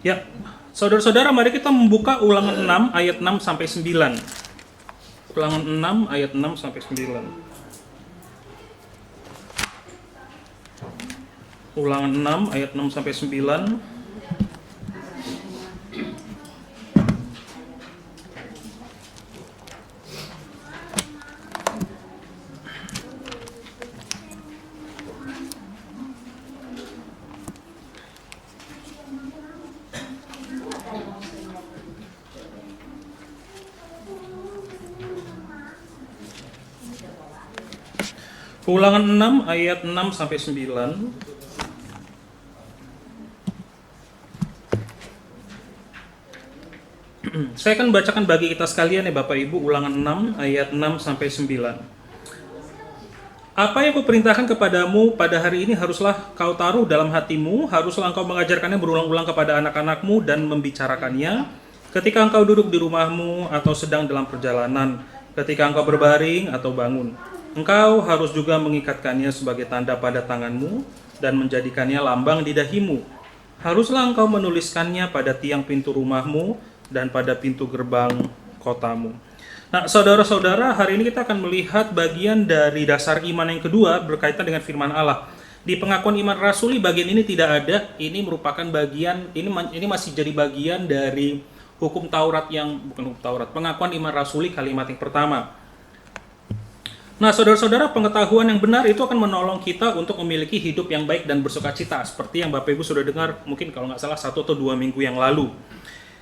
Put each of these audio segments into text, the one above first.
Ya, saudara-saudara, mari kita membuka Ulangan 6 ayat 6 sampai 9. Ulangan 6 ayat 6 sampai 9. Ulangan 6 ayat 6 sampai 9. Ulangan 6 ayat 6 sampai 9. Saya akan bacakan bagi kita sekalian ya Bapak Ibu, Ulangan 6 ayat 6 sampai 9. Apa yang kuperintahkan kepadamu pada hari ini haruslah kau taruh dalam hatimu, haruslah engkau mengajarkannya berulang-ulang kepada anak-anakmu dan membicarakannya ketika engkau duduk di rumahmu atau sedang dalam perjalanan, ketika engkau berbaring atau bangun. Engkau harus juga mengikatkannya sebagai tanda pada tanganmu dan menjadikannya lambang di dahimu. Haruslah engkau menuliskannya pada tiang pintu rumahmu dan pada pintu gerbang kotamu. Nah, saudara-saudara, hari ini kita akan melihat bagian dari dasar iman yang kedua berkaitan dengan firman Allah. Di pengakuan iman rasuli bagian ini tidak ada. Ini merupakan bagian, ini masih jadi bagian dari hukum Taurat yang bukan hukum Taurat, pengakuan iman rasuli kalimat yang pertama. Nah, saudara-saudara, pengetahuan yang benar itu akan menolong kita untuk memiliki hidup yang baik dan bersukacita. Seperti yang Bapak Ibu sudah dengar, mungkin kalau nggak salah 1 atau 2 minggu yang lalu.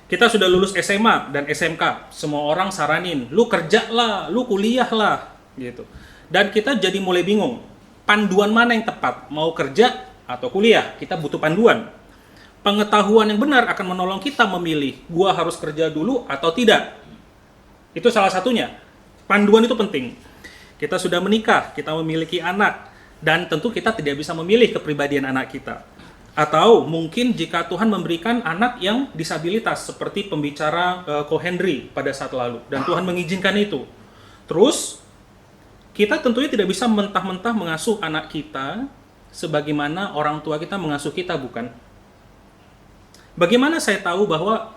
Kita sudah lulus SMA dan SMK. Semua orang saranin, lu kerja lah, lu kuliah lah, gitu. Dan kita jadi mulai bingung, panduan mana yang tepat? Mau kerja atau kuliah? Kita butuh panduan. Pengetahuan yang benar akan menolong kita memilih, gua harus kerja dulu atau tidak. Itu salah satunya. Panduan itu penting. Kita sudah menikah, kita memiliki anak, dan tentu kita tidak bisa memilih kepribadian anak kita. Atau mungkin jika Tuhan memberikan anak yang disabilitas, seperti pembicara Ko Henry pada saat lalu, dan Tuhan mengizinkan itu. Terus, kita tentunya tidak bisa mentah-mentah mengasuh anak kita sebagaimana orang tua kita mengasuh kita, bukan? Bagaimana saya tahu bahwa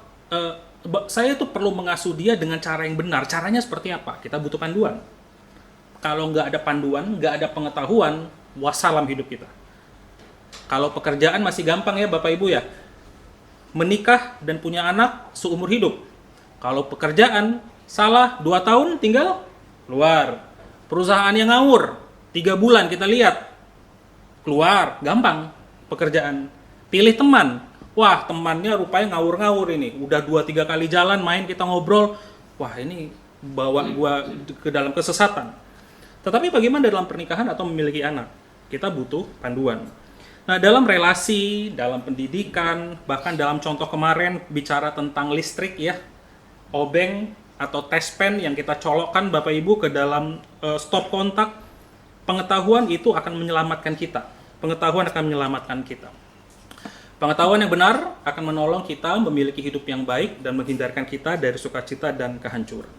saya itu perlu mengasuh dia dengan cara yang benar? Caranya seperti apa? Kita butuh panduan. Kalau nggak ada panduan, nggak ada pengetahuan, wassalam hidup kita. Kalau pekerjaan masih gampang ya Bapak Ibu ya. Menikah dan punya anak seumur hidup. Kalau pekerjaan salah 2 tahun tinggal keluar. Perusahaan yang ngawur 3 bulan kita lihat keluar, gampang pekerjaan. Pilih teman. Wah, temannya rupanya ngawur-ngawur ini. Udah 2-3 kali jalan main kita ngobrol. Wah, ini bawa gua ke dalam kesesatan. Tetapi bagaimana dalam pernikahan atau memiliki anak? Kita butuh panduan. Nah, dalam relasi, dalam pendidikan, bahkan dalam contoh kemarin bicara tentang listrik ya, obeng atau tespen yang kita colokkan Bapak Ibu ke dalam stop kontak, pengetahuan itu akan menyelamatkan kita. Pengetahuan akan menyelamatkan kita. Pengetahuan yang benar akan menolong kita memiliki hidup yang baik dan menghindarkan kita dari sukacita dan kehancuran.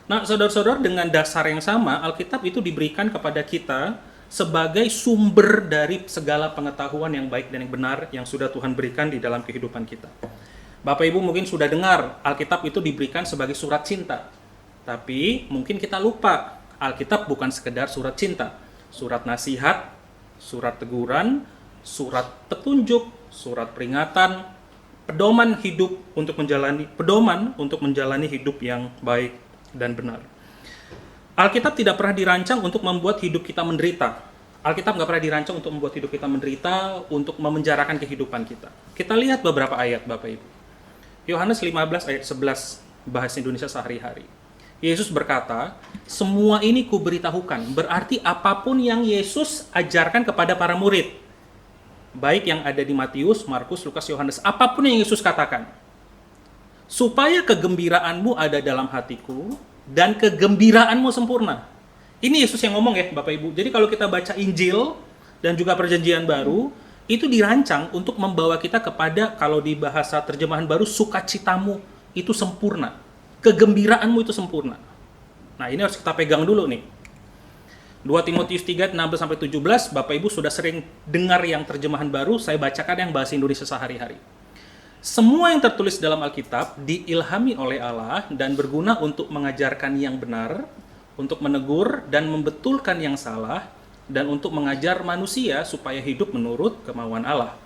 Nah, saudara-saudara, dengan dasar yang sama, Alkitab itu diberikan kepada kita sebagai sumber dari segala pengetahuan yang baik dan yang benar yang sudah Tuhan berikan di dalam kehidupan kita. Bapak Ibu mungkin sudah dengar, Alkitab itu diberikan sebagai surat cinta. Tapi mungkin kita lupa, Alkitab bukan sekedar surat cinta. Surat nasihat, surat teguran, surat petunjuk, surat peringatan, pedoman untuk menjalani hidup yang baik dan benar. Alkitab tidak pernah dirancang untuk membuat hidup kita menderita. Alkitab nggak pernah dirancang untuk membuat hidup kita menderita, untuk memenjarakan kehidupan kita. Kita lihat beberapa ayat Bapak Ibu. Yohanes 15 ayat 11, bahasa Indonesia sehari-hari. Yesus berkata, semua ini kuberitahukan, berarti apapun yang Yesus ajarkan kepada para murid, baik yang ada di Matius, Markus, Lukas, Yohanes, apapun yang Yesus katakan, supaya kegembiraanmu ada dalam hatiku dan kegembiraanmu sempurna. Ini Yesus yang ngomong ya Bapak Ibu. Jadi kalau kita baca Injil dan juga Perjanjian Baru, itu dirancang untuk membawa kita kepada, kalau di bahasa terjemahan baru, sukacitamu itu sempurna. Kegembiraanmu itu sempurna. Nah, ini harus kita pegang dulu nih. 2 Timotius 3, 16-17, Bapak Ibu sudah sering dengar yang terjemahan baru, saya bacakan yang bahasa Indonesia sehari-hari. Semua yang tertulis dalam Alkitab diilhami oleh Allah dan berguna untuk mengajarkan yang benar, untuk menegur dan membetulkan yang salah, dan untuk mengajar manusia supaya hidup menurut kemauan Allah.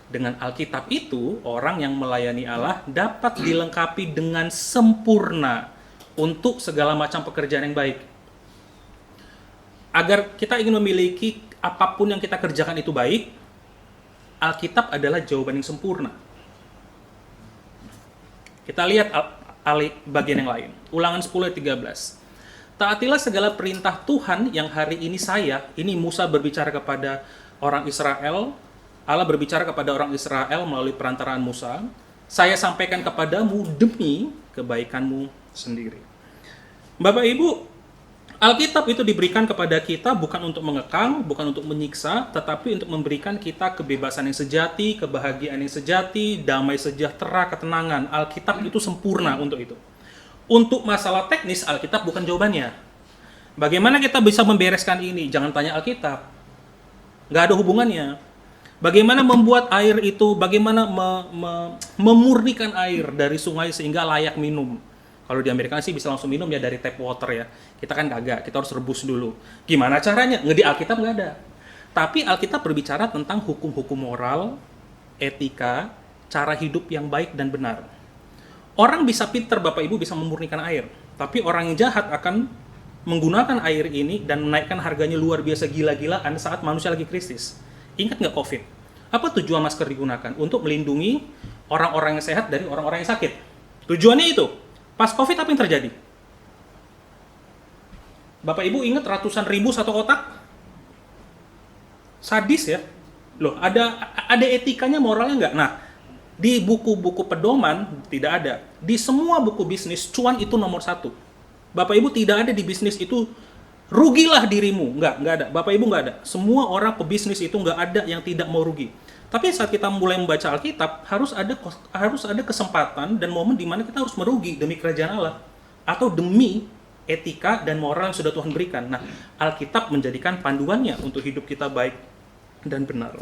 Dengan Alkitab itu, orang yang melayani Allah dapat dilengkapi dengan sempurna untuk segala macam pekerjaan yang baik. Agar kita ingin memiliki apapun yang kita kerjakan itu baik, Alkitab adalah jawaban yang sempurna. Kita lihat bagian yang lain. Ulangan 10 ayat 13. Taatilah segala perintah Tuhan yang hari ini ini Musa berbicara kepada orang Israel, Allah berbicara kepada orang Israel melalui perantaraan Musa, saya sampaikan kepadamu demi kebaikanmu sendiri. Bapak Ibu, Alkitab itu diberikan kepada kita bukan untuk mengekang, bukan untuk menyiksa, tetapi untuk memberikan kita kebebasan yang sejati, kebahagiaan yang sejati, damai sejahtera, ketenangan. Alkitab itu sempurna untuk itu. Untuk masalah teknis, Alkitab bukan jawabannya. Bagaimana kita bisa membereskan ini? Jangan tanya Alkitab. Nggak ada hubungannya. Bagaimana membuat air itu, bagaimana memurnikan air dari sungai sehingga layak minum. Kalau di Amerika sih bisa langsung minum ya dari tap water ya. Kita kan kagak, kita harus rebus dulu. Gimana caranya? Di Alkitab nggak ada. Tapi Alkitab berbicara tentang hukum-hukum moral, etika, cara hidup yang baik dan benar. Orang bisa pinter, Bapak Ibu bisa memurnikan air. Tapi orang yang jahat akan menggunakan air ini dan menaikkan harganya luar biasa gila-gilaan saat manusia lagi krisis. Ingat nggak COVID? Apa tujuan masker digunakan? Untuk melindungi orang-orang yang sehat dari orang-orang yang sakit. Tujuannya itu. Pas COVID apa yang terjadi? Bapak Ibu ingat ratusan ribu satu kotak? Sadis ya. Loh, ada etikanya, moralnya nggak? Nah, di buku-buku pedoman tidak ada. Di semua buku bisnis, cuan itu nomor 1. Bapak Ibu tidak ada di bisnis itu, rugilah dirimu. Nggak ada. Bapak Ibu nggak ada. Semua orang pebisnis itu nggak ada yang tidak mau rugi. Tapi saat kita mulai membaca Alkitab, harus ada kesempatan dan momen di mana kita harus merugi demi kerajaan Allah. Atau demi etika dan moral yang sudah Tuhan berikan. Nah, Alkitab menjadikan panduannya untuk hidup kita baik dan benar.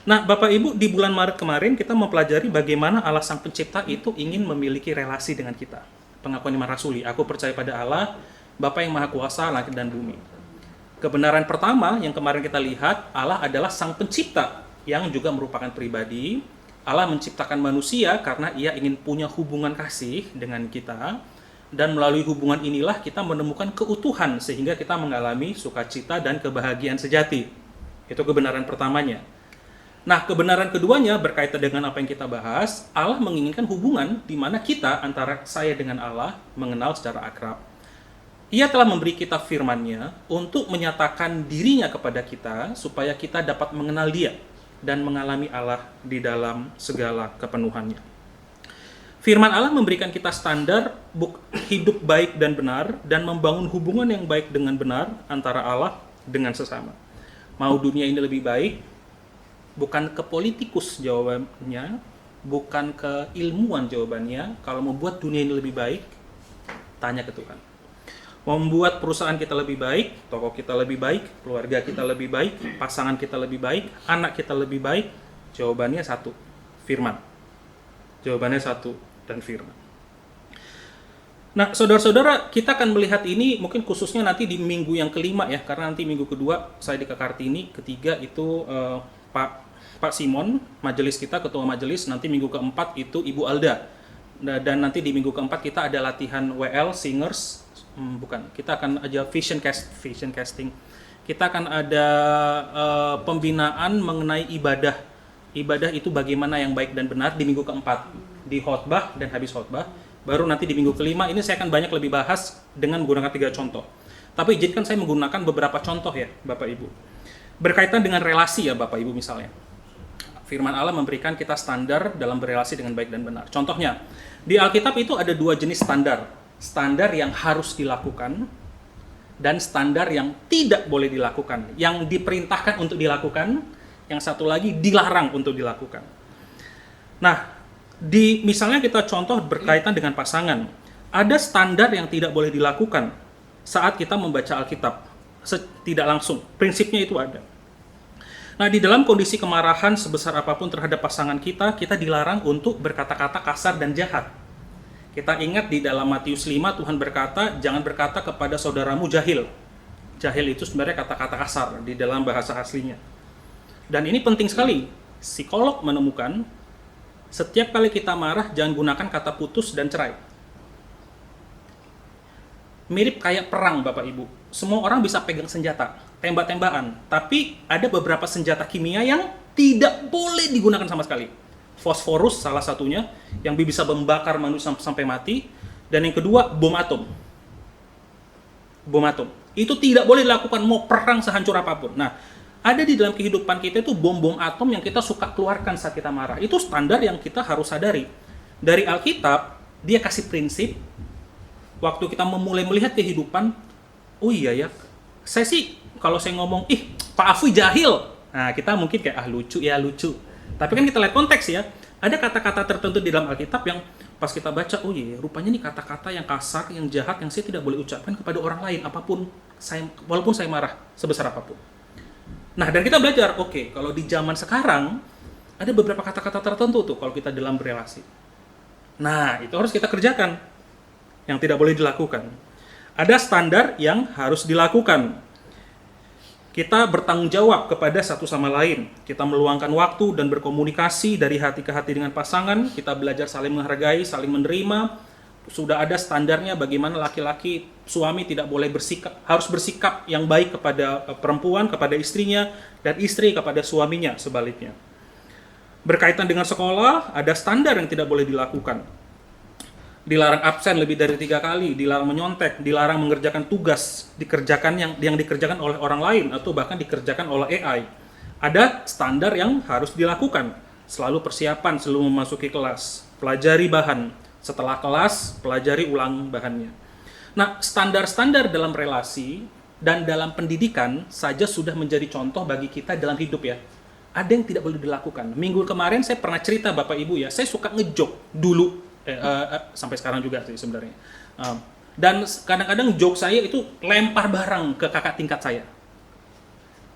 Nah, Bapak Ibu, di bulan Maret kemarin kita mempelajari bagaimana Allah Sang Pencipta itu ingin memiliki relasi dengan kita. Pengakuan iman rasuli, aku percaya pada Allah, Bapa yang Maha Kuasa, langit dan bumi. Kebenaran pertama yang kemarin kita lihat, Allah adalah Sang Pencipta, yang juga merupakan pribadi. Allah menciptakan manusia karena ia ingin punya hubungan kasih dengan kita, dan melalui hubungan inilah kita menemukan keutuhan sehingga kita mengalami sukacita dan kebahagiaan sejati. Itu kebenaran pertamanya. Nah, kebenaran keduanya berkaitan dengan apa yang kita bahas. Allah menginginkan hubungan di mana kita antara saya dengan Allah mengenal secara akrab. Ia telah memberi kita firman-Nya untuk menyatakan dirinya kepada kita supaya kita dapat mengenal Dia dan mengalami Allah di dalam segala kepenuhannya. Firman Allah memberikan kita standar hidup baik dan benar dan membangun hubungan yang baik dengan benar antara Allah dengan sesama. Mau dunia ini lebih baik, bukan ke politikus jawabannya, bukan ke ilmuwan jawabannya. Kalau membuat dunia ini lebih baik, tanya ke Tuhan. Mau membuat perusahaan kita lebih baik, toko kita lebih baik, keluarga kita lebih baik, pasangan kita lebih baik, anak kita lebih baik, jawabannya satu, firman. Jawabannya satu dan firman. Nah, saudara-saudara, kita akan melihat ini mungkin khususnya nanti di minggu yang kelima ya, karena nanti minggu kedua saya di Kartini, ketiga itu Pak Simon, majelis kita, ketua majelis, nanti minggu keempat itu Ibu Alda. Dan nanti di minggu keempat kita ada latihan WL, singers, kita akan aja vision casting. Kita akan ada pembinaan mengenai ibadah. Ibadah itu bagaimana yang baik dan benar di minggu keempat. Di khotbah dan habis khotbah. Baru nanti di minggu kelima ini saya akan banyak lebih bahas dengan menggunakan 3 contoh. Tapi izinkan saya menggunakan beberapa contoh ya Bapak Ibu. Berkaitan dengan relasi ya Bapak Ibu misalnya. Firman Allah memberikan kita standar dalam berelasi dengan baik dan benar. Contohnya, di Alkitab itu ada 2 jenis standar. Standar yang harus dilakukan dan standar yang tidak boleh dilakukan. Yang diperintahkan untuk dilakukan, yang satu lagi dilarang untuk dilakukan. Nah, misalnya kita contoh berkaitan dengan pasangan. Ada standar yang tidak boleh dilakukan saat kita membaca Alkitab. tidak langsung. Prinsipnya itu ada. Nah, di dalam kondisi kemarahan sebesar apapun terhadap pasangan kita, kita dilarang untuk berkata-kata kasar dan jahat. Kita ingat di dalam Matius 5, Tuhan berkata, jangan berkata kepada saudaramu jahil. Jahil itu sebenarnya kata-kata kasar di dalam bahasa aslinya. Dan ini penting sekali. Psikolog menemukan, setiap kali kita marah, jangan gunakan kata putus dan cerai. Mirip kayak perang, Bapak Ibu. Semua orang bisa pegang senjata, tembak-tembakan. Tapi ada beberapa senjata kimia yang tidak boleh digunakan sama sekali. Fosforus salah satunya, yang bisa membakar manusia sampai mati. Dan yang kedua, bom atom. Bom atom. Itu tidak boleh dilakukan, mau perang sehancur apapun. Nah, ada di dalam kehidupan kita itu bom-bom atom yang kita suka keluarkan saat kita marah. Itu standar yang kita harus sadari. Dari Alkitab, dia kasih prinsip, waktu kita memulai melihat kehidupan, oh iya ya, saya sih kalau saya ngomong, Pak Afwi jahil. Nah, kita mungkin kayak, lucu ya, lucu. Tapi kan kita lihat konteks ya, ada kata-kata tertentu di dalam Alkitab yang pas kita baca, oh iya, rupanya ini kata-kata yang kasar, yang jahat, yang saya tidak boleh ucapkan kepada orang lain, walaupun saya marah, sebesar apapun. Nah, dan kita belajar, oke, kalau di zaman sekarang, ada beberapa kata-kata tertentu tuh, kalau kita dalam berelasi. Nah, itu harus kita kerjakan, yang tidak boleh dilakukan. Ada standar yang harus dilakukan. Kita bertanggung jawab kepada satu sama lain. Kita meluangkan waktu dan berkomunikasi dari hati ke hati dengan pasangan. Kita belajar saling menghargai, saling menerima. Sudah ada standarnya bagaimana laki-laki, suami tidak boleh harus bersikap yang baik kepada perempuan, kepada istrinya, dan istri kepada suaminya, sebaliknya. Berkaitan dengan sekolah, ada standar yang tidak boleh dilakukan. Dilarang absen lebih dari 3 kali, dilarang menyontek, dilarang mengerjakan tugas yang dikerjakan oleh orang lain atau bahkan dikerjakan oleh AI. Ada standar yang harus dilakukan. Selalu persiapan sebelum memasuki kelas, pelajari bahan, setelah kelas pelajari ulang bahannya. Nah, standar-standar dalam relasi dan dalam pendidikan saja sudah menjadi contoh bagi kita dalam hidup ya. Ada yang tidak boleh dilakukan. Minggu kemarin saya pernah cerita Bapak Ibu ya, saya suka ngejok dulu. Sampai sekarang juga sih sebenarnya. Dan kadang-kadang joke saya itu lempar barang ke kakak tingkat saya.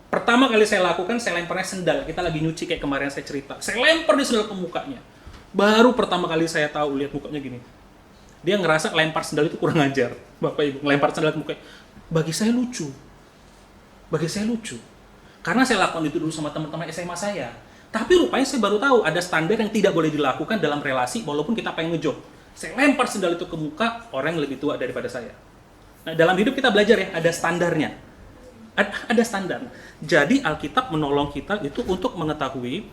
Pertama kali saya lakukan, saya lemparnya sendal. Kita lagi nyuci kayak kemarin saya cerita. Saya lempar di sendal ke mukanya. Baru pertama kali saya tahu lihat mukanya gini. Dia ngerasa lempar sendal itu kurang ajar. Bapak Ibu, lempar sendal ke mukanya. Bagi saya lucu. Karena saya lakukan itu dulu sama teman-teman SMA saya. Tapi rupanya saya baru tahu ada standar yang tidak boleh dilakukan dalam relasi walaupun kita pengen ngejok. Saya lempar sendal itu ke muka orang yang lebih tua daripada saya. Nah, dalam hidup kita belajar ya, ada standarnya. Ada standar. Jadi Alkitab menolong kita itu untuk mengetahui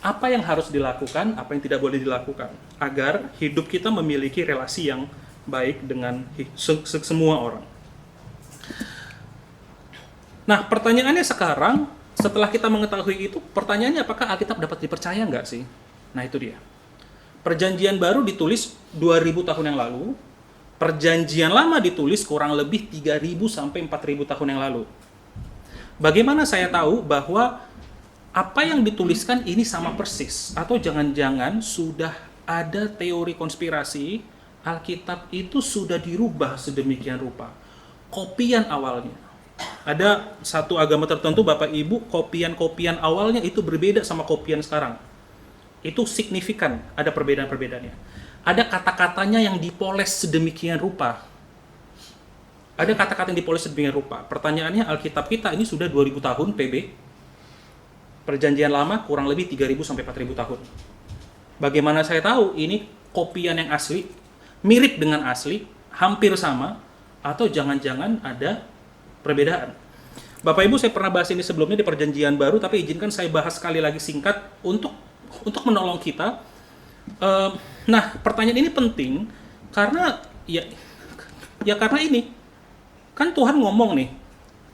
apa yang harus dilakukan, apa yang tidak boleh dilakukan. Agar hidup kita memiliki relasi yang baik dengan semua orang. Nah, pertanyaannya sekarang, setelah kita mengetahui itu, pertanyaannya apakah Alkitab dapat dipercaya nggak sih? Nah, itu dia. Perjanjian baru ditulis 2000 tahun yang lalu, perjanjian lama ditulis kurang lebih 3000 sampai 4000 tahun yang lalu. Bagaimana saya tahu bahwa apa yang dituliskan ini sama persis? Atau jangan-jangan sudah ada teori konspirasi, Alkitab itu sudah dirubah sedemikian rupa. Kopian awalnya. Ada satu agama tertentu, Bapak Ibu, kopian-kopian awalnya itu berbeda sama kopian sekarang. Itu signifikan, ada perbedaan-perbedaannya. Ada kata-katanya yang dipoles sedemikian rupa. Ada kata-kata yang dipoles sedemikian rupa. Pertanyaannya, Alkitab kita ini sudah 2000 tahun PB. Perjanjian lama kurang lebih 3000 sampai 4000 tahun. Bagaimana saya tahu ini kopian yang asli, mirip dengan asli, hampir sama, atau jangan-jangan ada perbedaan. Bapak Ibu, saya pernah bahas ini sebelumnya di perjanjian baru, tapi izinkan saya bahas sekali lagi singkat untuk menolong kita. Nah, pertanyaan ini penting karena ya karena ini kan Tuhan ngomong nih,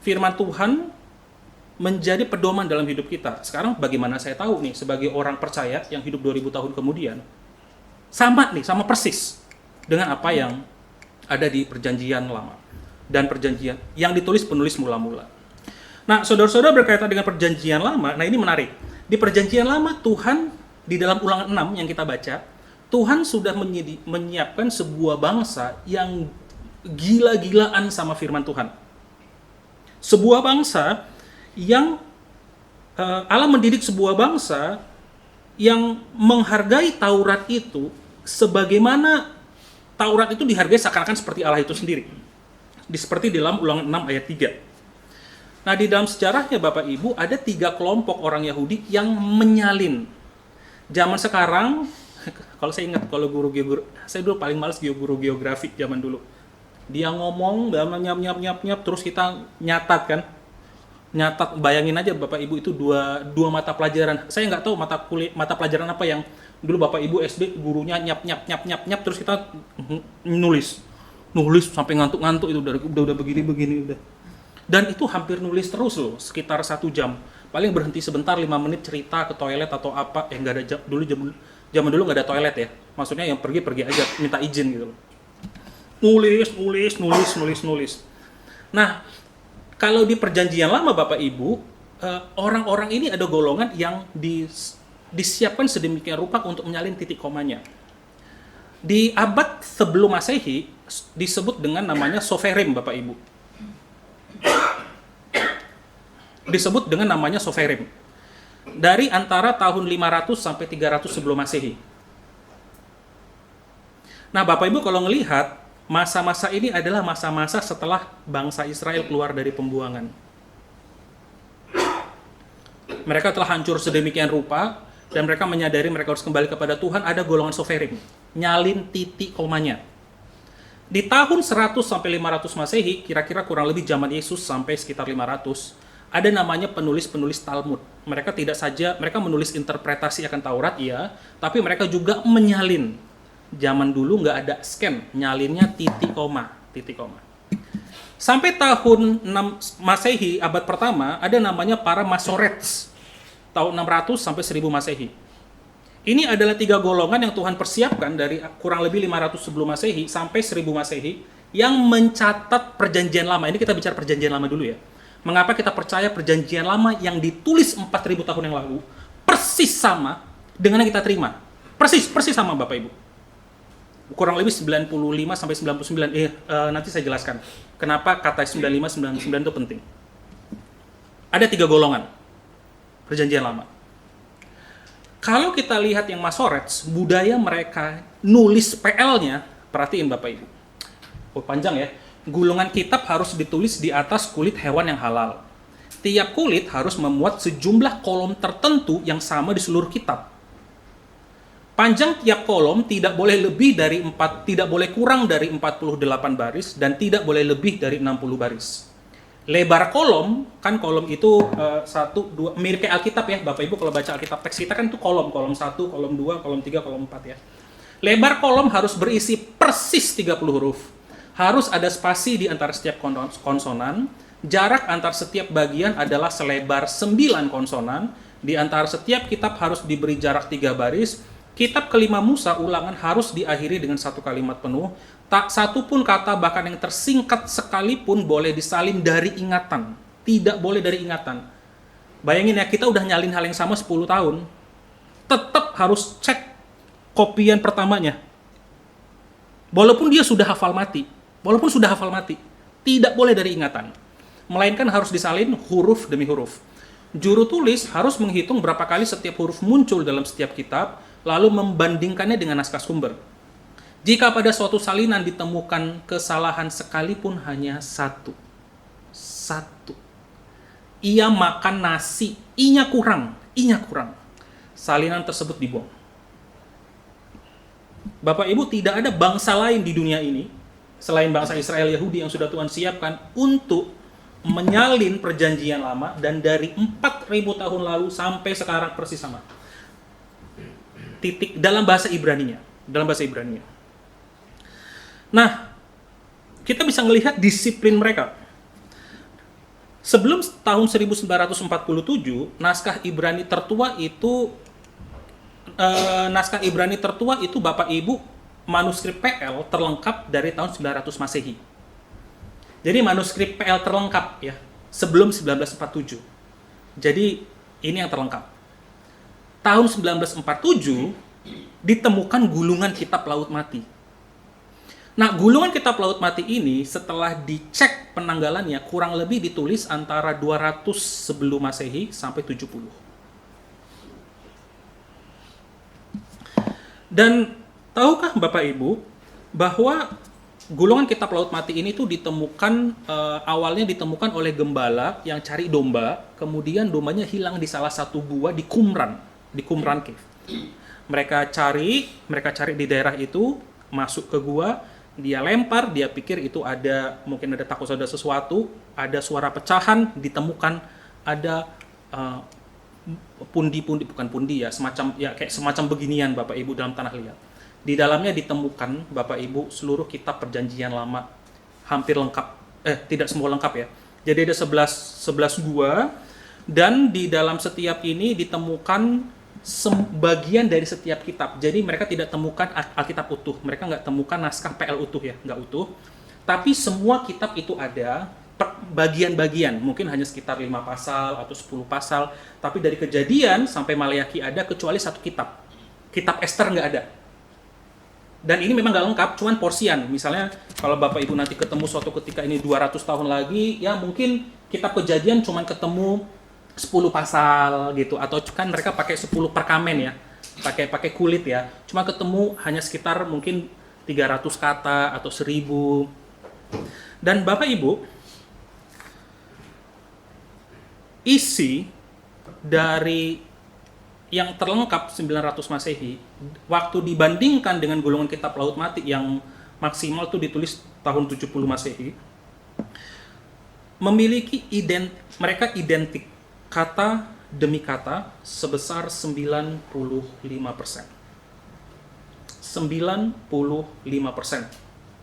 firman Tuhan menjadi pedoman dalam hidup kita. Sekarang bagaimana saya tahu nih sebagai orang percaya yang hidup 2000 tahun kemudian sama persis dengan apa yang ada di perjanjian lama dan perjanjian yang ditulis penulis mula-mula. Nah, saudara-saudara, berkaitan dengan perjanjian lama, nah ini menarik. Di perjanjian lama, Tuhan di dalam Ulangan 6 yang kita baca, Tuhan sudah menyiapkan sebuah bangsa yang gila-gilaan sama firman Tuhan. Sebuah bangsa yang Allah mendidik sebuah bangsa yang menghargai Taurat itu sebagaimana Taurat itu dihargai seakan-akan seperti Allah itu sendiri. Seperti di dalam Ulangan 6 ayat 3. Nah, di dalam sejarahnya Bapak Ibu ada 3 kelompok orang Yahudi yang menyalin. Zaman sekarang, kalau saya ingat, kalau saya dulu paling males guru geografi zaman dulu. Dia ngomong, nyap, terus kita nyatat kan. Nyatat, bayangin aja Bapak Ibu itu dua mata pelajaran. Saya nggak tahu mata pelajaran apa yang dulu Bapak Ibu SD gurunya nyap, terus kita nulis sampai ngantuk-ngantuk itu udah begini udah. Dan itu hampir nulis terus loh, sekitar 1 jam. Paling berhenti sebentar 5 menit cerita ke toilet atau apa, nggak ada zaman dulu nggak ada toilet ya. Maksudnya yang pergi aja, minta izin gitu loh. Nulis. Nah, kalau di perjanjian lama Bapak Ibu, orang-orang ini ada golongan yang disiapkan sedemikian rupa untuk menyalin titik komanya. Di abad sebelum Masehi disebut dengan namanya soferim Bapak Ibu. Disebut dengan namanya soferim. Dari antara tahun 500 sampai 300 sebelum Masehi. Nah, Bapak Ibu kalau ngelihat, masa-masa ini adalah masa-masa setelah bangsa Israel keluar dari pembuangan. Mereka telah hancur sedemikian rupa, dan mereka menyadari mereka harus kembali kepada Tuhan. Ada golongan soferim, nyalin titik komanya. Di tahun 100 sampai 500 Masehi, kira-kira kurang lebih zaman Yesus sampai sekitar 500, ada namanya penulis-penulis Talmud. Mereka menulis interpretasi akan Taurat, iya, tapi mereka juga menyalin. Zaman dulu nggak ada scan, nyalinnya titik koma. Sampai tahun 6 Masehi, abad pertama, ada namanya para Masorets, tahun 600 sampai 1000 Masehi. Ini adalah 3 golongan yang Tuhan persiapkan dari kurang lebih 500 sebelum Masehi sampai 1000 Masehi yang mencatat perjanjian lama. Ini kita bicara perjanjian lama dulu ya. Mengapa kita percaya perjanjian lama yang ditulis 4000 tahun yang lalu persis sama dengan yang kita terima. Persis sama Bapak Ibu. Kurang lebih 95 sampai 99. Nanti saya jelaskan kenapa kata 95 99 itu penting. Ada 3 golongan perjanjian lama. Kalau kita lihat yang Masorets, budaya mereka nulis PL-nya, perhatiin Bapak Ibu. Oh, panjang ya. Gulungan kitab harus ditulis di atas kulit hewan yang halal. Tiap kulit harus memuat sejumlah kolom tertentu yang sama di seluruh kitab. Panjang tiap kolom tidak boleh kurang dari 48 baris dan tidak boleh lebih dari 60 baris. Lebar kolom, kan kolom itu 1, 2, mirip kayak Alkitab ya, Bapak Ibu kalau baca Alkitab teks kita kan itu kolom 1, kolom 2, kolom 3, kolom 4 ya. Lebar kolom harus berisi persis 30 huruf. Harus ada spasi di antara setiap konsonan, jarak antar setiap bagian adalah selebar 9 konsonan, di antara setiap kitab harus diberi jarak 3 baris, kitab kelima Musa ulangan harus diakhiri dengan 1 kalimat penuh, tak satu pun kata bahkan yang tersingkat sekalipun boleh disalin dari ingatan. Tidak boleh dari ingatan. Bayangin ya, kita udah nyalin hal yang sama 10 tahun. Tetap harus cek kopian pertamanya. Walaupun dia sudah hafal mati. Tidak boleh dari ingatan. Melainkan harus disalin huruf demi huruf. Juru tulis harus menghitung berapa kali setiap huruf muncul dalam setiap kitab, lalu membandingkannya dengan naskah sumber. Jika pada suatu salinan ditemukan kesalahan sekalipun hanya satu, ia makan nasi, i-nya kurang, salinan tersebut dibuang. Bapak Ibu, tidak ada bangsa lain di dunia ini, selain bangsa Israel Yahudi yang sudah Tuhan siapkan untuk menyalin perjanjian lama, dan dari 4000 tahun lalu sampai sekarang persis sama. Titik dalam bahasa Ibrani-nya. Nah, kita bisa melihat disiplin mereka. Sebelum tahun 1947, naskah Ibrani tertua itu Bapak Ibu, manuskrip PL terlengkap dari tahun 900 Masehi. Jadi manuskrip PL terlengkap ya, sebelum 1947. Jadi ini yang terlengkap. Tahun 1947 ditemukan gulungan kitab Laut Mati. Nah, gulungan kitab Laut Mati ini setelah dicek penanggalannya kurang lebih ditulis antara 200 sebelum Masehi sampai 70. Dan tahukah Bapak Ibu bahwa gulungan kitab Laut Mati ini tuh ditemukan awalnya ditemukan oleh gembala yang cari domba, kemudian dombanya hilang di salah satu gua di Qumran Cave. Mereka cari di daerah itu, masuk ke gua, dia lempar, dia pikir itu mungkin ada takut ada sesuatu, ada suara pecahan, ditemukan ada pundi-pundi, bukan pundi ya, kayak semacam beginian Bapak Ibu dalam tanah liat. Di dalamnya ditemukan Bapak Ibu seluruh kitab Perjanjian Lama hampir lengkap. Tidak semua lengkap ya. Jadi ada 11 gua, dan di dalam setiap ini ditemukan bagian dari setiap kitab. Jadi mereka tidak temukan Alkitab utuh. Mereka nggak temukan naskah PL utuh ya, nggak utuh. Tapi semua kitab itu ada bagian-bagian, mungkin hanya sekitar 5 pasal atau 10 pasal, tapi dari Kejadian sampai Maleakhi ada kecuali satu kitab. Kitab Ester nggak ada. Dan ini memang nggak lengkap, cuman porsian. Misalnya kalau Bapak Ibu nanti ketemu suatu ketika ini 200 tahun lagi, ya mungkin kitab Kejadian cuman ketemu 10 pasal gitu, atau kan mereka pakai 10 perkamen ya, pakai kulit ya, cuma ketemu hanya sekitar mungkin 300 kata atau 1000. Dan Bapak Ibu, isi dari yang terlengkap 900 Masehi waktu dibandingkan dengan gulungan kitab Laut Mati yang maksimal tuh ditulis tahun 70 Masehi, memiliki mereka identik kata demi kata sebesar 95%. 95%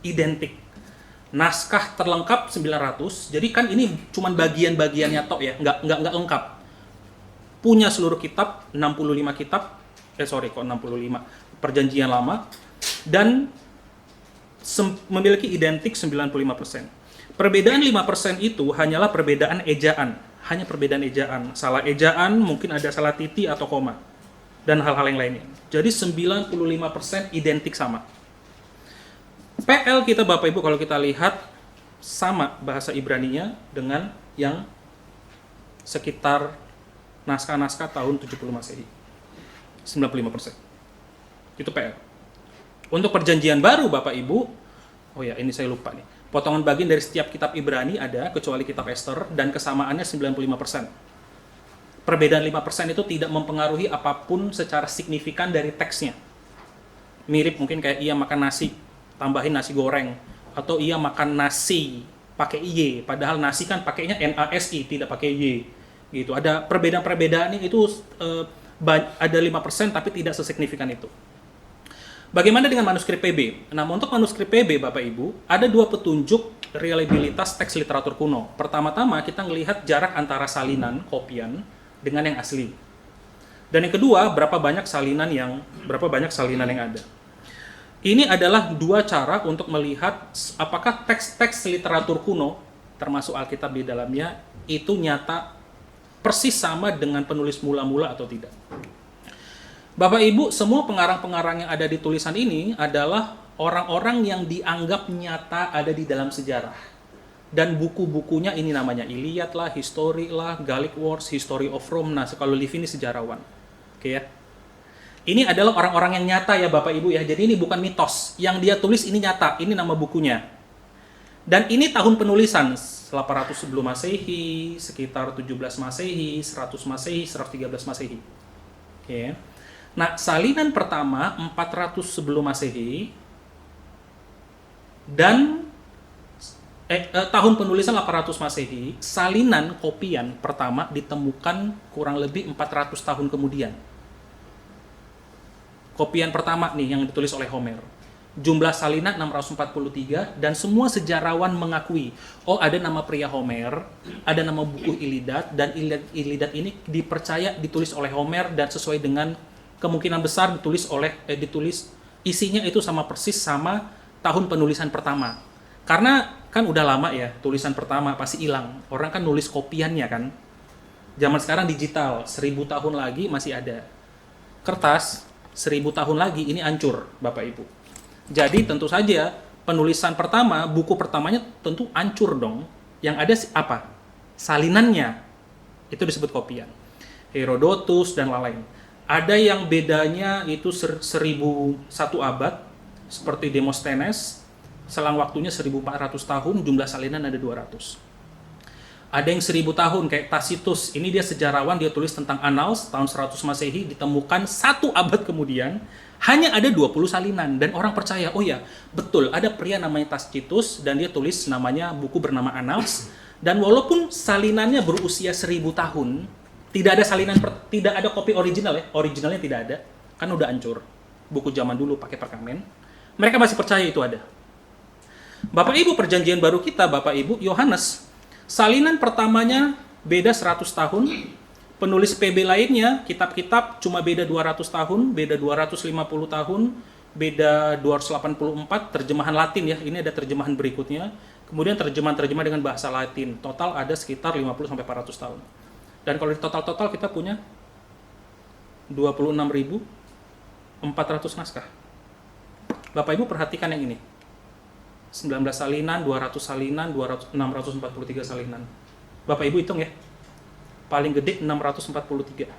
identik. Naskah terlengkap 900. Jadi kan ini cuma bagian-bagiannya tok ya, nggak lengkap. Punya seluruh kitab 65 kitab. 65 Perjanjian Lama, dan memiliki identik 95%. Perbedaan 5% itu hanyalah perbedaan ejaan. Hanya perbedaan ejaan. Salah ejaan, mungkin ada salah titik atau koma. Dan hal-hal yang lainnya. Jadi 95% identik sama. PL kita Bapak Ibu kalau kita lihat sama bahasa Ibraninya dengan yang sekitar naskah-naskah tahun 70 Masehi. 95%. Itu PL. Untuk Perjanjian Baru Bapak Ibu, oh ya ini saya lupa nih. Potongan bagian dari setiap kitab Ibrani ada, kecuali kitab Ester, dan kesamaannya 95%. Perbedaan 5% itu tidak mempengaruhi apapun secara signifikan dari teksnya. Mirip mungkin kayak ia makan nasi, tambahin nasi goreng, atau ia makan nasi pakai Y, padahal nasi kan pakainya NASI, tidak pakai Y. Gitu. Ada perbedaan-perbedaan itu ada 5% tapi tidak sesignifikan itu. Bagaimana dengan manuskrip PB? Nah, untuk manuskrip PB, Bapak Ibu, ada dua petunjuk reliabilitas teks literatur kuno. Pertama-tama, kita melihat jarak antara salinan, kopian, dengan yang asli. Dan yang kedua, berapa banyak salinan yang ada. Ini adalah dua cara untuk melihat apakah teks-teks literatur kuno, termasuk Alkitab di dalamnya, itu nyata persis sama dengan penulis mula-mula atau tidak. Bapak Ibu, semua pengarang-pengarang yang ada di tulisan ini adalah orang-orang yang dianggap nyata ada di dalam sejarah. Dan buku-bukunya ini namanya Iliad lah, History lah, Gallic Wars, History of Rome. Nah, kalau Livy ini sejarawan. Oke ya. Ini adalah orang-orang yang nyata ya Bapak Ibu ya. Jadi ini bukan mitos. Yang dia tulis ini nyata. Ini nama bukunya. Dan ini tahun penulisan. 800 sebelum Masehi, sekitar 17 Masehi, 100 Masehi, 113 Masehi. Oke. Nah, salinan pertama 400 sebelum Masehi dan tahun penulisan 800 Masehi, salinan kopian pertama ditemukan kurang lebih 400 tahun kemudian. Kopian pertama nih yang ditulis oleh Homer. Jumlah salinan 643 dan semua sejarawan mengakui, oh ada nama pria Homer, ada nama buku Iliad, dan Iliad ini dipercaya ditulis oleh Homer dan sesuai dengan kemungkinan besar ditulis isinya itu sama persis sama tahun penulisan pertama. Karena kan udah lama ya, tulisan pertama pasti hilang. Orang kan nulis kopiannya kan. Zaman sekarang digital, 1000 tahun lagi masih ada. Kertas, 1000 tahun lagi ini hancur, Bapak Ibu. Jadi tentu saja penulisan pertama, buku pertamanya tentu hancur dong. Yang ada apa? Salinannya. Itu disebut kopian. Herodotus dan lain-lain. Ada yang bedanya itu 1001 abad, seperti Demosthenes, selang waktunya 1400 tahun, jumlah salinan ada 200. Ada yang 1000 tahun, kayak Tacitus, ini dia sejarawan, dia tulis tentang Annals, tahun 100 Masehi, ditemukan 1 abad kemudian, hanya ada 20 salinan, dan orang percaya, oh ya, betul, ada pria namanya Tacitus, dan dia tulis namanya, buku bernama Annals, dan walaupun salinannya berusia 1000 tahun, tidak ada salinan, tidak ada kopi original ya, originalnya tidak ada, kan udah hancur, buku zaman dulu pakai perkamen, mereka masih percaya itu ada. Bapak Ibu perjanjian baru kita, Bapak Ibu, Yohanes, salinan pertamanya beda 100 tahun, penulis PB lainnya, kitab-kitab cuma beda 200 tahun, beda 250 tahun, beda 284, terjemahan Latin ya, ini ada terjemahan berikutnya, kemudian terjemahan-terjemahan dengan bahasa Latin, total ada sekitar 50-400 tahun. Dan kalau di total-total kita punya 26.400 naskah. Bapak Ibu perhatikan yang ini. 19 salinan, 200 salinan, 643 salinan. Bapak Ibu hitung ya. Paling gede 643.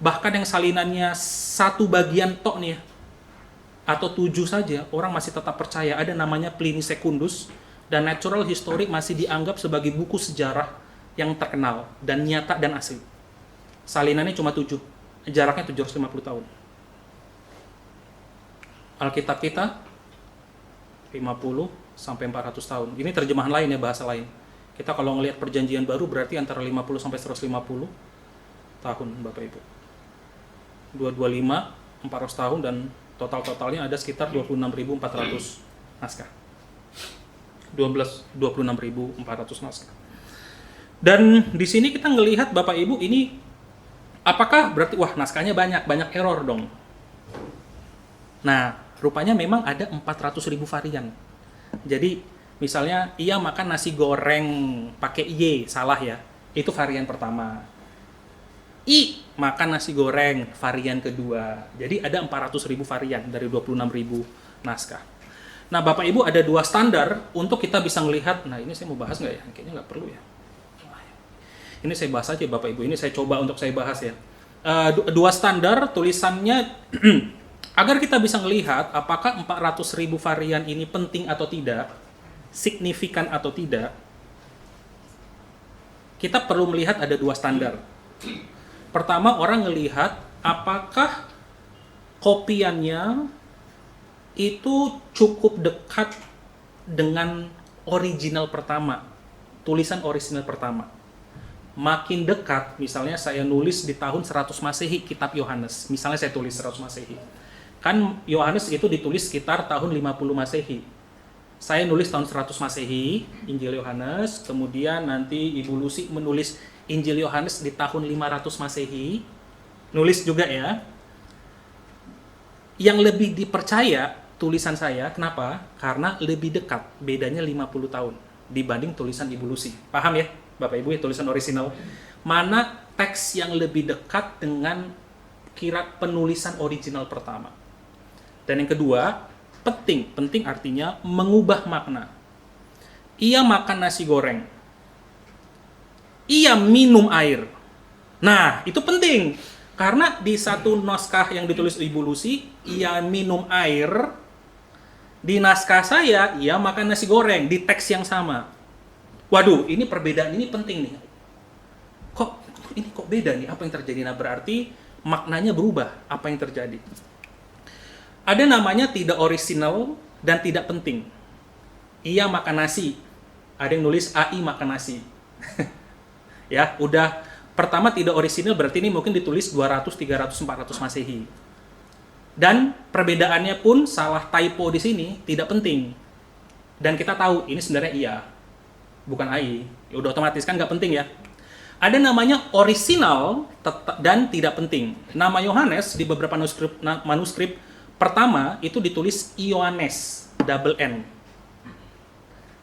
Bahkan yang salinannya satu bagian tok nih ya, atau 7 saja, orang masih tetap percaya. Ada namanya Pliny Secundus, dan Natural History masih dianggap sebagai buku sejarah yang terkenal dan nyata dan asli. Salinannya cuma 7, jaraknya 750 tahun. Alkitab kita 50 sampai 400 tahun. Ini terjemahan lain ya, bahasa lain. Kita kalau ngelihat perjanjian baru berarti antara 50 sampai 150 tahun, Bapak Ibu. 225, 400 tahun, dan total-totalnya ada sekitar 26.400 naskah. 26.400 naskah. Dan di sini kita ngelihat Bapak Ibu ini, apakah berarti wah naskahnya banyak error dong. Nah, rupanya memang ada 400.000 varian. Jadi misalnya ia makan nasi goreng pakai Y, salah ya. Itu varian pertama. I makan nasi goreng, varian kedua. Jadi ada 400.000 varian dari 26.000 naskah. Nah, Bapak Ibu ada 2 standar untuk kita bisa melihat. Nah, ini saya mau bahas nggak ya? Kayaknya nggak perlu ya. Ini saya bahas aja Bapak Ibu. Ini saya coba untuk saya bahas ya. 2 standar tulisannya agar kita bisa melihat apakah 400.000 varian ini penting atau tidak, signifikan atau tidak. Kita perlu melihat ada 2 standar. Pertama, orang melihat apakah kopiannya itu cukup dekat dengan original pertama, tulisan original pertama. Makin dekat, misalnya saya nulis di tahun 100 Masehi, kitab Yohanes. Misalnya saya tulis 100 Masehi. Kan Yohanes itu ditulis sekitar tahun 50 Masehi. Saya nulis tahun 100 Masehi, Injil Yohanes, kemudian nanti Ibu Lucy menulis Injil Yohanes di tahun 500 Masehi. Nulis juga ya. Yang lebih dipercaya tulisan saya, kenapa? Karena lebih dekat, bedanya 50 tahun dibanding tulisan Ibu Lucy. Paham ya, Bapak Ibu ya, tulisan orisinal. Mana teks yang lebih dekat dengan kira penulisan original pertama. Dan yang kedua, penting artinya mengubah makna. Ia makan nasi goreng. Ia minum air. Nah, itu penting. Karena di satu naskah yang ditulis Ibu Lucy, ia minum air. Di naskah saya, ia makan nasi goreng di teks yang sama. Waduh, ini perbedaan ini penting nih. Kok beda nih? Apa yang terjadi? Nah, berarti maknanya berubah. Apa yang terjadi? Ada namanya tidak orisinal dan tidak penting. Ia makan nasi. Ada yang nulis AI makan nasi. Ya, udah pertama tidak orisinal berarti ini mungkin ditulis 200, 300, 400 Masehi. Dan perbedaannya pun salah typo di sini tidak penting. Dan kita tahu ini sebenarnya ia, bukan AI. Ya udah otomatis kan nggak penting ya. Ada namanya orisinal dan tidak penting. Nama Yohanes di beberapa manuskrip pertama itu ditulis Ioannes, double N.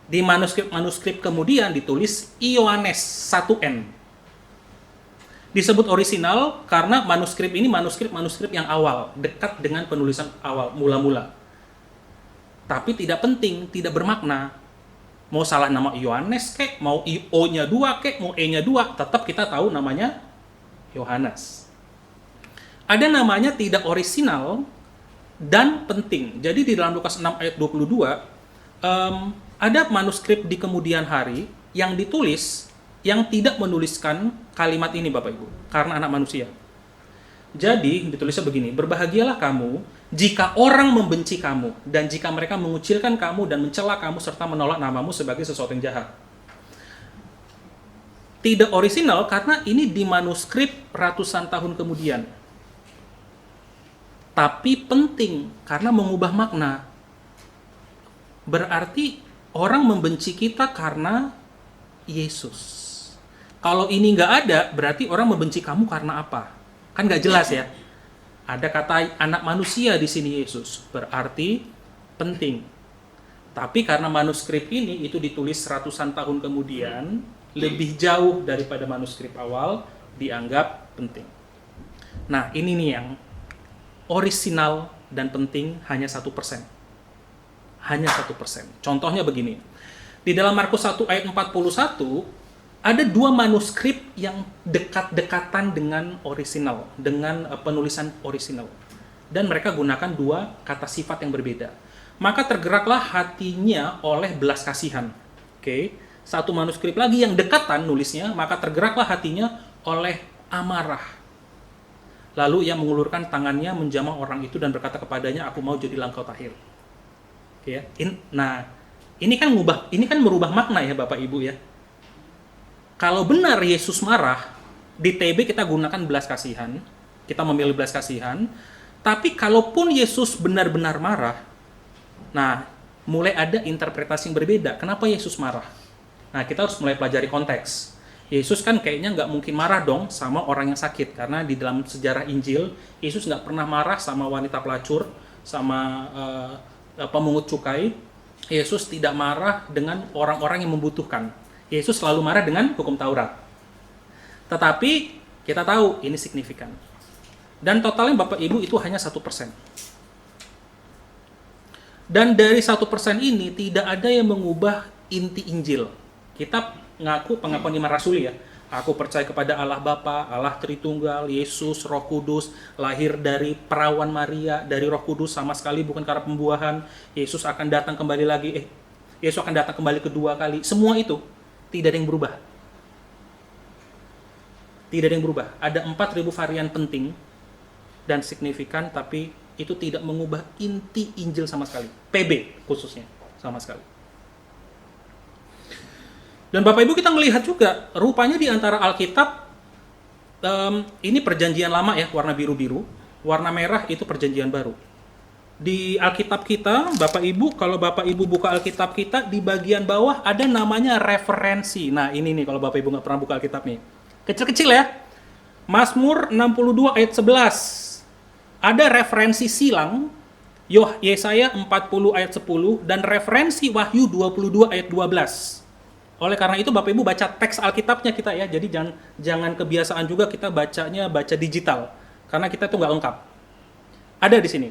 Di manuskrip kemudian ditulis Ioannes, 1 N. Disebut orisinal karena manuskrip ini manuskrip yang awal, dekat dengan penulisan awal, mula-mula. tapi tidak penting, tidak bermakna. Mau salah nama Yohanes kek, mau O-nya 2 kek, mau E-nya 2, tetap kita tahu namanya Yohanes. Ada namanya tidak orisinal dan penting. Jadi di dalam Lukas 6 ayat 22, ada manuskrip di kemudian hari yang ditulis yang tidak menuliskan kalimat ini Bapak Ibu, karena anak manusia. Jadi ditulisnya begini, berbahagialah kamu jika orang membenci kamu dan jika mereka mengucilkan kamu dan mencela kamu serta menolak namamu sebagai sesuatu yang jahat. Tidak orisinal karena ini di manuskrip ratusan tahun kemudian. Tapi penting karena mengubah makna. Berarti orang membenci kita karena Yesus. Kalau ini nggak ada, berarti orang membenci kamu karena apa? Kan nggak jelas ya. Ada kata anak manusia di sini Yesus, berarti penting. Tapi karena manuskrip ini itu ditulis ratusan tahun kemudian, lebih jauh daripada manuskrip awal, dianggap penting. Nah, ini nih yang orisinal dan penting hanya 1%. Hanya 1%. Contohnya begini. Di dalam Markus 1 ayat 41, ada 2 manuskrip yang dekat-dekatan dengan orisinal, dengan penulisan orisinal. Dan mereka gunakan 2 kata sifat yang berbeda. Maka tergeraklah hatinya oleh belas kasihan. Oke. Satu manuskrip lagi yang dekatan nulisnya, maka tergeraklah hatinya oleh amarah. Lalu ia mengulurkan tangannya menjamah orang itu dan berkata kepadanya, aku mau jadilah engkau tahir. Oke ya. Nah, ini kan merubah makna ya Bapak Ibu ya. Kalau benar Yesus marah, di TB kita gunakan belas kasihan, kita memilih belas kasihan, tapi kalaupun Yesus benar-benar marah, nah, mulai ada interpretasi yang berbeda. Kenapa Yesus marah? Nah, kita harus mulai pelajari konteks. Yesus kan kayaknya nggak mungkin marah dong sama orang yang sakit, karena di dalam sejarah Injil, Yesus nggak pernah marah sama wanita pelacur, sama pemungut cukai. Yesus tidak marah dengan orang-orang yang membutuhkan. Yesus selalu marah dengan hukum Taurat. Tetapi kita tahu ini signifikan. Dan totalnya Bapak Ibu itu hanya 1%. Dan dari 1% ini tidak ada yang mengubah inti Injil. Kita ngaku pengakuan iman rasuli ya. Aku percaya kepada Allah Bapa, Allah Tritunggal, Yesus, Roh Kudus, lahir dari perawan Maria, dari Roh Kudus sama sekali bukan karena pembuahan. Yesus akan datang kembali lagi. Yesus akan datang kembali kedua kali. Semua itu tidak ada yang berubah. Tidak ada yang berubah. Ada 4.000 varian penting dan signifikan, tapi itu tidak mengubah inti Injil sama sekali. PB khususnya, sama sekali. Dan Bapak Ibu kita melihat juga, rupanya di antara Alkitab, ini perjanjian lama ya, warna biru-biru. Warna merah itu perjanjian baru. Di Alkitab kita, Bapak Ibu, kalau Bapak Ibu buka Alkitab kita, di bagian bawah ada namanya referensi. Nah, ini nih kalau Bapak Ibu nggak pernah buka Alkitab nih. Kecil-kecil ya. Mazmur 62 ayat 11. Ada referensi silang, Yesaya 40 ayat 10, dan referensi Wahyu 22 ayat 12. Oleh karena itu Bapak Ibu baca teks Alkitabnya kita ya. Jadi jangan kebiasaan juga kita baca digital. Karena kita tuh nggak lengkap. Ada di sini.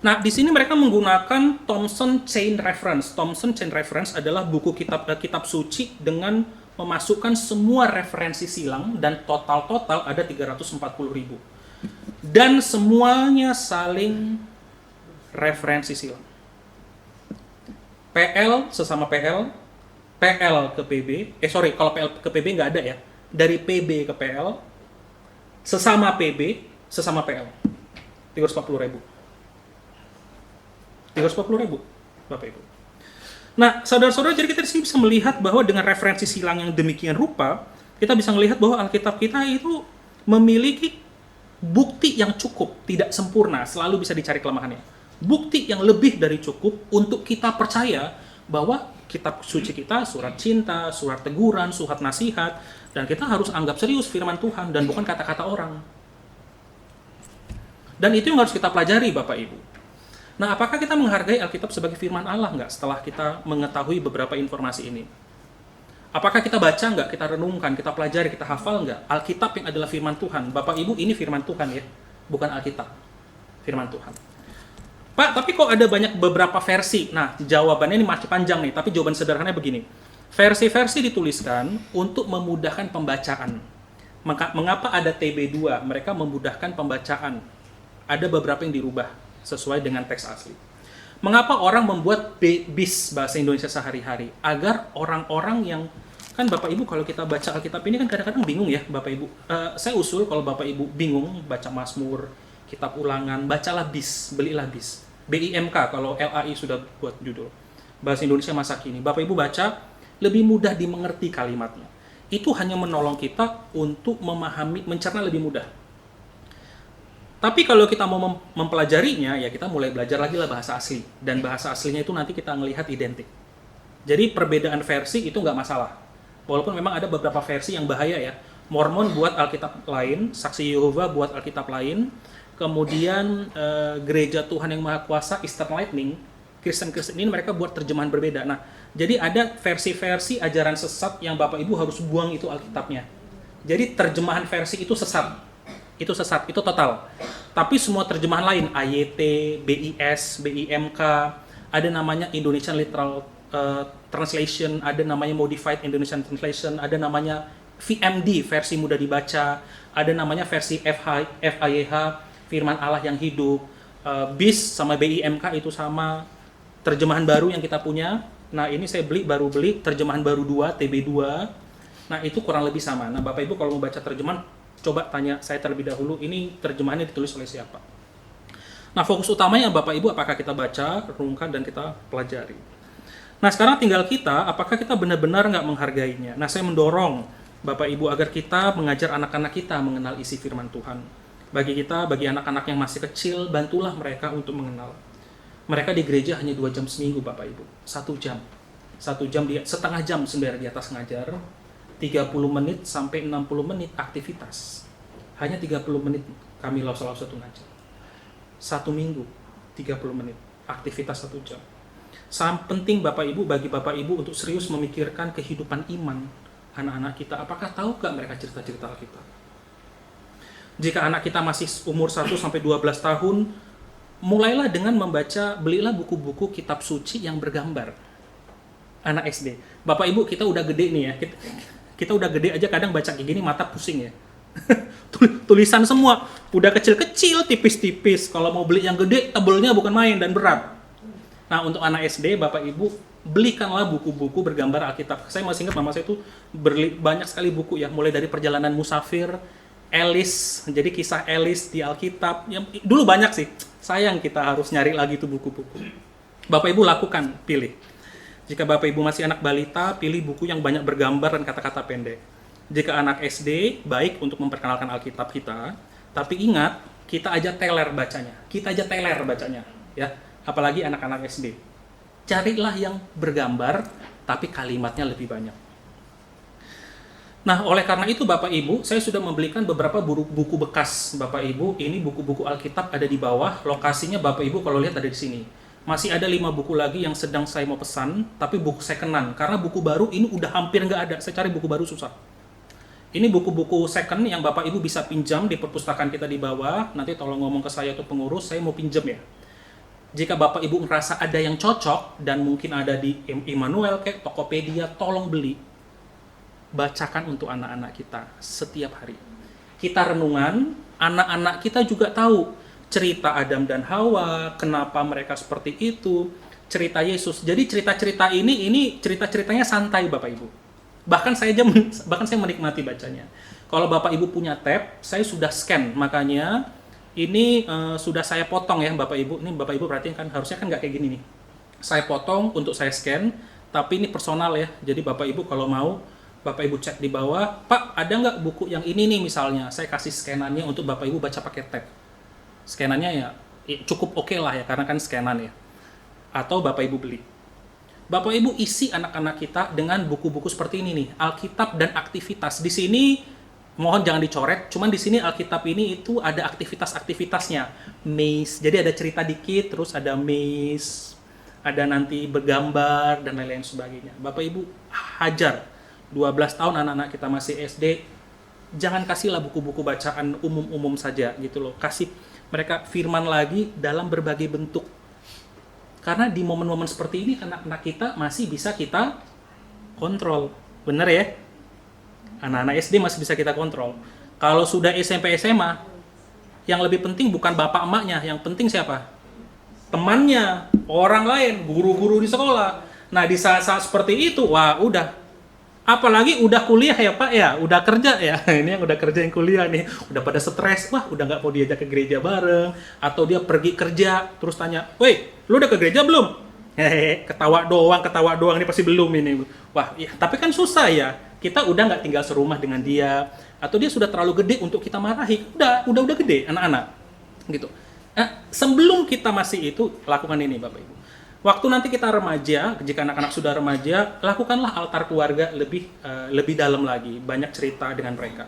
Nah, di sini mereka menggunakan Thompson Chain Reference. Thompson Chain Reference adalah buku kitab suci dengan memasukkan semua referensi silang dan total ada 340.000. Dan semuanya saling referensi silang. PL sesama PL, PL ke PB, kalau PL ke PB nggak ada ya. Dari PB ke PL, sesama PB, sesama PL. 340.000. 340.000, Bapak Ibu. Nah, saudara-saudara, jadi kita bisa melihat bahwa dengan referensi silang yang demikian rupa, kita bisa melihat bahwa Alkitab kita itu memiliki bukti yang cukup, tidak sempurna, selalu bisa dicari kelemahannya. Bukti yang lebih dari cukup untuk kita percaya bahwa kitab suci kita, surat cinta, surat teguran, surat nasihat, dan kita harus anggap serius firman Tuhan dan bukan kata-kata orang. Dan itu yang harus kita pelajari, Bapak Ibu. Nah, apakah kita menghargai Alkitab sebagai firman Allah nggak setelah kita mengetahui beberapa informasi ini? Apakah kita baca nggak, kita renungkan, kita pelajari, kita hafal nggak Alkitab yang adalah firman Tuhan? Bapak Ibu, ini firman Tuhan ya, bukan Alkitab. Firman Tuhan. Pak, tapi kok ada beberapa versi? Nah, jawabannya ini masih panjang nih, tapi jawaban sederhananya begini. Versi-versi dituliskan untuk memudahkan pembacaan. Mengapa ada TB2? Mereka memudahkan pembacaan. Ada beberapa yang dirubah sesuai dengan teks asli. Mengapa orang membuat BIS bahasa Indonesia sehari-hari? Agar orang-orang yang, kan Bapak Ibu kalau kita baca Alkitab ini kan kadang-kadang bingung ya Bapak Ibu. Saya usul kalau Bapak Ibu bingung baca Mazmur, Kitab Ulangan, bacalah BIS, belilah BIS. BIMK kalau LAI sudah buat judul. Bahasa Indonesia masa kini. Bapak Ibu baca, lebih mudah dimengerti kalimatnya. Itu hanya menolong kita untuk memahami, mencerna lebih mudah. Tapi kalau kita mau mempelajarinya, ya kita mulai belajar lagi lah bahasa asli. Dan bahasa aslinya itu nanti kita melihat identik. Jadi perbedaan versi itu nggak masalah. Walaupun memang ada beberapa versi yang bahaya ya. Mormon buat Alkitab lain, Saksi Yehova buat Alkitab lain, kemudian Gereja Tuhan Yang Maha Kuasa, Eastern Lightning, Kristen-Kristen ini mereka buat terjemahan berbeda. Nah, jadi ada versi-versi ajaran sesat yang Bapak Ibu harus buang itu Alkitabnya. Jadi terjemahan versi itu sesat. Itu sesat, itu total. Tapi semua terjemahan lain, AYT, BIS, BIMK, ada namanya Indonesian Literal Translation, ada namanya Modified Indonesian Translation, ada namanya VMD, versi mudah dibaca, ada namanya versi FIYH, Firman Allah yang hidup, BIS sama BIMK itu sama, terjemahan baru yang kita punya. Nah ini saya baru beli terjemahan baru 2, TB2. Nah itu kurang lebih sama. Nah Bapak Ibu kalau mau baca terjemahan, coba tanya saya terlebih dahulu, ini terjemahannya ditulis oleh siapa. Nah fokus utamanya Bapak Ibu apakah kita baca, renungkan, dan kita pelajari. Nah sekarang tinggal kita, apakah kita benar-benar nggak menghargainya. Nah saya mendorong Bapak Ibu agar kita mengajar anak-anak kita mengenal isi firman Tuhan. Bagi kita, bagi anak-anak yang masih kecil, bantulah mereka untuk mengenal. Mereka di gereja hanya 2 jam seminggu Bapak Ibu, 1 jam. 1 jam, setengah jam sebenarnya di atas ngajar, 30 menit sampai 60 menit aktivitas. Hanya 30 menit kami laus-laus satu ngajar. 1 minggu, 30 menit, aktivitas 1 jam. Sangat penting Bapak Ibu, bagi Bapak Ibu untuk serius memikirkan kehidupan iman anak-anak kita. Apakah tahu gak mereka cerita-cerita Alkitab? Jika anak kita masih umur 1-12 tahun, mulailah dengan membaca, belilah buku-buku kitab suci yang bergambar. Anak SD. Bapak Ibu kita udah gede nih ya, kita udah gede aja kadang baca kayak gini mata pusing ya. Tulisan semua, udah kecil-kecil, tipis-tipis. Kalau mau beli yang gede, tebelnya bukan main dan berat. Nah untuk anak SD, Bapak Ibu, belikanlah buku-buku bergambar Alkitab. Saya masih ingat mama saya itu banyak sekali buku ya, mulai dari perjalanan musafir, Elis, jadi kisah Elis di Alkitab. Yang dulu banyak sih, sayang kita harus nyari lagi tuh buku-buku. Bapak Ibu lakukan, pilih. Jika Bapak Ibu masih anak balita, pilih buku yang banyak bergambar dan kata-kata pendek. Jika anak SD, baik untuk memperkenalkan Alkitab kita, tapi ingat, kita aja teler bacanya. Kita aja teler bacanya, ya. Apalagi anak-anak SD. Carilah yang bergambar, tapi kalimatnya lebih banyak. Nah, oleh karena itu Bapak Ibu, saya sudah membelikan beberapa buku bekas Bapak Ibu. Ini buku-buku Alkitab ada di bawah, lokasinya Bapak Ibu kalau lihat ada di sini. Masih ada 5 buku lagi yang sedang saya mau pesan, tapi buku second-an. Karena buku baru ini udah hampir nggak ada, saya cari buku baru susah. Ini buku-buku second yang Bapak Ibu bisa pinjam di perpustakaan kita di bawah. Nanti tolong ngomong ke saya atau pengurus, saya mau pinjam ya. Jika Bapak Ibu ngerasa ada yang cocok, dan mungkin ada di Immanuel, kayak Tokopedia, tolong beli. Bacakan untuk anak-anak kita setiap hari. Kita renungan, anak-anak kita juga tahu cerita Adam dan Hawa, kenapa mereka seperti itu, cerita Yesus. Jadi cerita-cerita ini cerita-ceritanya santai Bapak Ibu. Bahkan saya menikmati bacanya. Kalau Bapak Ibu punya tab, saya sudah scan, makanya ini sudah saya potong ya Bapak Ibu. Ini Bapak Ibu perhatiin kan, harusnya kan nggak kayak gini nih. Saya potong untuk saya scan, tapi ini personal ya. Jadi Bapak Ibu kalau mau, Bapak Ibu cek di bawah, Pak ada nggak buku yang ini nih misalnya, saya kasih scanannya untuk Bapak Ibu baca pakai tab. Scanannya ya cukup oke lah ya, karena kan scanan ya. Atau Bapak Ibu beli. Bapak Ibu isi anak-anak kita dengan buku-buku seperti ini nih, Alkitab dan aktivitas. Di sini mohon jangan dicoret, cuman di sini Alkitab ini itu ada aktivitas-aktivitasnya. Maze, jadi ada cerita dikit, terus ada maze, ada nanti bergambar dan lain-lain sebagainya. Bapak Ibu hajar. 12 tahun anak-anak kita masih SD, jangan kasihlah buku-buku bacaan umum-umum saja gitu loh. Kasih mereka firman lagi dalam berbagai bentuk. Karena di momen-momen seperti ini anak-anak kita masih bisa kita kontrol. Bener ya? Anak-anak SD masih bisa kita kontrol. Kalau sudah SMP SMA, yang lebih penting bukan bapak emaknya, yang penting siapa? Temannya, orang lain, guru-guru di sekolah. Nah, di saat-saat seperti itu, wah udah. Apalagi udah kuliah ya Pak ya, udah kerja ya. Ini yang udah kerja yang kuliah nih, udah pada stres, wah udah nggak mau diajak ke gereja bareng. Atau dia pergi kerja, terus tanya, woi, lu udah ke gereja belum? Hehehe, ketawa doang, ini pasti belum ini. Wah, ya, tapi kan susah ya. Kita udah nggak tinggal serumah dengan dia, atau dia sudah terlalu gede untuk kita marahi. Udah gede anak-anak, gitu. Sebelum kita masih itu, lakukan ini Bapak Ibu. Waktu nanti kita remaja, jika anak-anak sudah remaja, lakukanlah altar keluarga lebih dalam lagi, banyak cerita dengan mereka.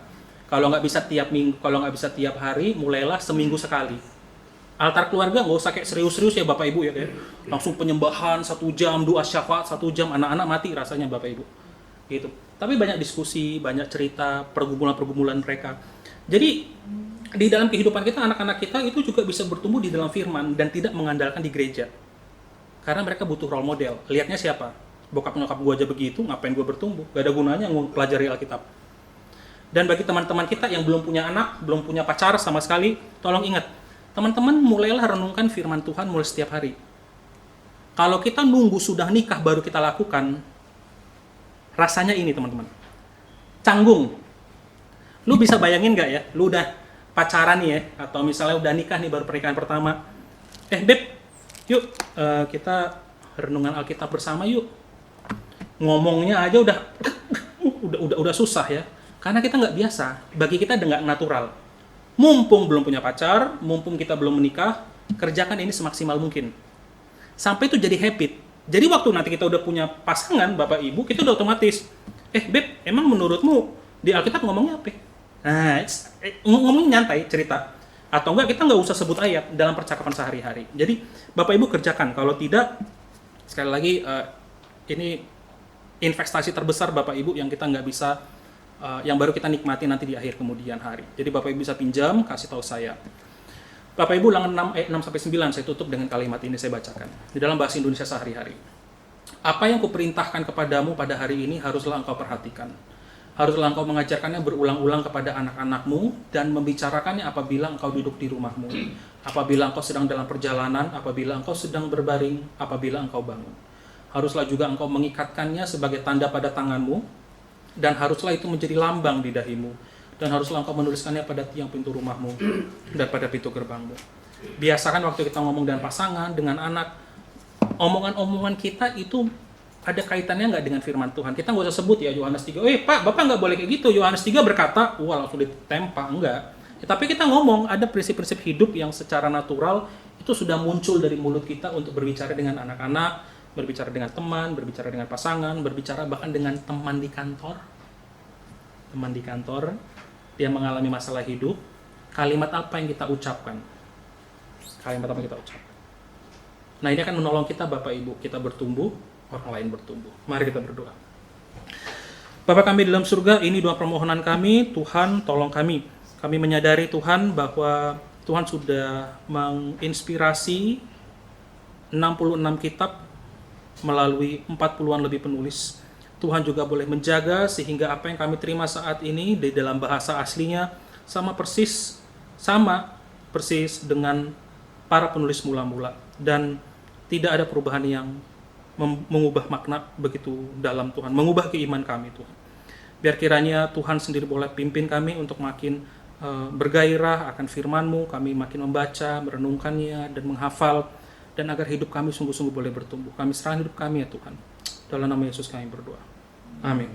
Kalau nggak bisa tiap minggu, kalau nggak bisa tiap hari, mulailah seminggu sekali. Altar keluarga nggak usah kayak serius-serius ya Bapak Ibu ya, kayak langsung penyembahan 1 jam, doa syafaat 1 jam, anak-anak mati rasanya Bapak Ibu, gitu. Tapi banyak diskusi, banyak cerita, pergumulan-pergumulan mereka. Jadi di dalam kehidupan kita, anak-anak kita itu juga bisa bertumbuh di dalam firman dan tidak mengandalkan di gereja. Karena mereka butuh role model. Lihatnya siapa? Bokap nyokap gue aja begitu, ngapain gue bertumbuh? Gak ada gunanya pelajari Alkitab. Dan bagi teman-teman kita yang belum punya anak, belum punya pacar sama sekali, tolong ingat, teman-teman mulailah renungkan firman Tuhan mulai setiap hari. Kalau kita nunggu sudah nikah baru kita lakukan, rasanya ini teman-teman, canggung. Lu bisa bayangin gak ya, lu udah pacaran nih ya, atau misalnya udah nikah nih baru pernikahan pertama. Beb, yuk kita renungan Alkitab bersama yuk. Ngomongnya aja udah susah ya, karena kita nggak biasa. Bagi kita nggak natural. Mumpung belum punya pacar, mumpung kita belum menikah, kerjakan ini semaksimal mungkin. Sampai itu jadi habit. Jadi waktu nanti kita udah punya pasangan, Bapak Ibu, kita udah otomatis, Beb, emang menurutmu di Alkitab ngomongnya apa? Nah, ngomongnya nyantai, cerita. Atau enggak, kita nggak usah sebut ayat dalam percakapan sehari-hari. Jadi, Bapak Ibu kerjakan. Kalau tidak, sekali lagi, ini investasi terbesar Bapak Ibu yang kita nggak bisa, yang baru kita nikmati nanti di akhir kemudian hari. Jadi, Bapak Ibu bisa pinjam, kasih tahu saya. Bapak Ibu, ulangan 6-9, saya tutup dengan kalimat ini, saya bacakan. Di dalam bahasa Indonesia sehari-hari. Apa yang kuperintahkan kepadamu pada hari ini haruslah engkau perhatikan. Haruslah engkau mengajarkannya berulang-ulang kepada anak-anakmu dan membicarakannya apabila engkau duduk di rumahmu, apabila engkau sedang dalam perjalanan, apabila engkau sedang berbaring, apabila engkau bangun. Haruslah juga engkau mengikatkannya sebagai tanda pada tanganmu, dan haruslah itu menjadi lambang di dahimu, dan haruslah engkau menuliskannya pada tiang pintu rumahmu dan pada pintu gerbangmu. Biasakan waktu kita ngomong dengan pasangan, dengan anak, omongan-omongan kita itu ada kaitannya nggak dengan firman Tuhan. Kita nggak usah sebut ya Yohanes 3. Pak, Bapak nggak boleh kayak gitu. Yohanes 3 berkata, wah langsung ditempa. Enggak. Ya, tapi kita ngomong, ada prinsip-prinsip hidup yang secara natural itu sudah muncul dari mulut kita untuk berbicara dengan anak-anak, berbicara dengan teman, berbicara dengan pasangan, berbicara bahkan dengan teman di kantor. Teman di kantor, dia mengalami masalah hidup. Kalimat apa yang kita ucapkan? Kalimat apa yang kita ucapkan? Nah, ini akan menolong kita Bapak Ibu, kita bertumbuh, orang lain bertumbuh. Mari kita berdoa. Bapa kami di dalam surga, ini doa permohonan kami, Tuhan tolong kami. Kami menyadari Tuhan bahwa Tuhan sudah menginspirasi 66 kitab melalui 40-an lebih penulis. Tuhan juga boleh menjaga sehingga apa yang kami terima saat ini di dalam bahasa aslinya sama persis dengan para penulis mula-mula, dan tidak ada perubahan yang mengubah makna begitu dalam Tuhan, mengubah keiman kami Tuhan. Biar kiranya Tuhan sendiri boleh pimpin kami untuk makin bergairah akan firman-Mu, kami makin membaca, merenungkannya, dan menghafal, dan agar hidup kami sungguh-sungguh boleh bertumbuh. Kami serahkan hidup kami ya Tuhan. Dalam nama Yesus kami berdoa. Amin.